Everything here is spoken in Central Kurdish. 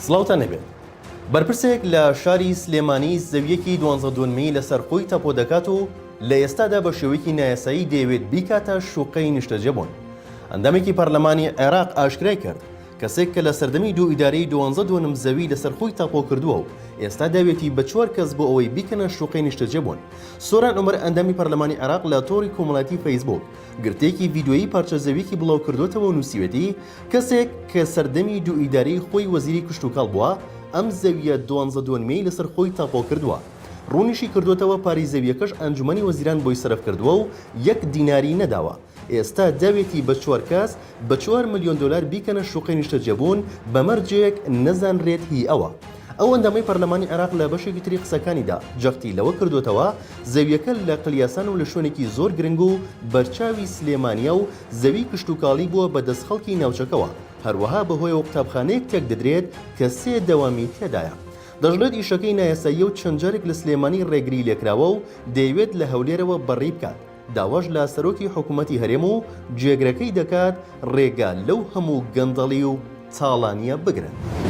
سڵاوتان هەبێت. بەرپرسێک لە شاری سلێمانی زەویەکی 12 مەی لەسەر خۆی تەپۆ دەکات و لە ئێستادا بە شێوەیەکی نایاسایی دەیەوێت بیکاتە شوقەی نیشتەجێبوون. ئەندامێکی پەرلەمانی عێراق ئاشکرای کرد کەسێک کە لە سەردەمی دوو ئیدارەی 12 زەوی لەسەر خۆی تاپۆ کردووە و ئێستا داوێتی بە 4 کەس بۆ ئەوەی بیکەنە شوقەی نیشتەجێبوون. سۆران عومەر ئەندامی پەرلەمانی عێراق لە تۆڕی کۆمەڵایەتی فەیسبوک گرتەیەکی ڤیدیۆیی پارچە زەویەکی بڵاو کردوتەوە و نووسیوێتی کەسێک کە سەردەمی دوو ئیدارەی خۆی وەزیری کشتوکاڵ بووە ئەم زەویە 12 مەی لەسەر خۆی تاپۆ کردووە. ڕوونیشی کردوتەوە پاری زەویەکەش ئەنجومەنی وەزیران بۆی سەرف کردووە و 1 دیناری نەداوە. ئێستا داوێتی بە 4 کەس بە 4 ملیۆن دلار بیکەنە شوقەی نیشتەجێبوون بە مەرجێک نەزانرێت هی ئەوە. ئەو ئەندامەی پەرلەمانی عێراق لە بەشێکی تری قسەکانیدا جەختی لەوە کردوتەوە زەویەکە لە قلیاسان و لە شوێنێکی زۆر گرنگ و بەرچاوی سلێمانیە و زەوی کشتوکاڵی بووە بە دەستخەڵکی ناوچەکەوە، هەروەها بەهۆیەوە قوتابخانەیەک تێک دەدرێت کە 3 دەوامی تێدایە. دەژڵێت ئیشەکەی نایاساییە و چەند جارێک لە سلێمانی ڕێگری لێکراوە و دەیەوێت لە هەولێرەوە بەڕێ بکات. داواش لە سەرۆکی حکوومەتی هەرێم و جێگرەکەی دەکات ڕێگا لەو هەموو گەندەڵی و چاڵانیە بگرن.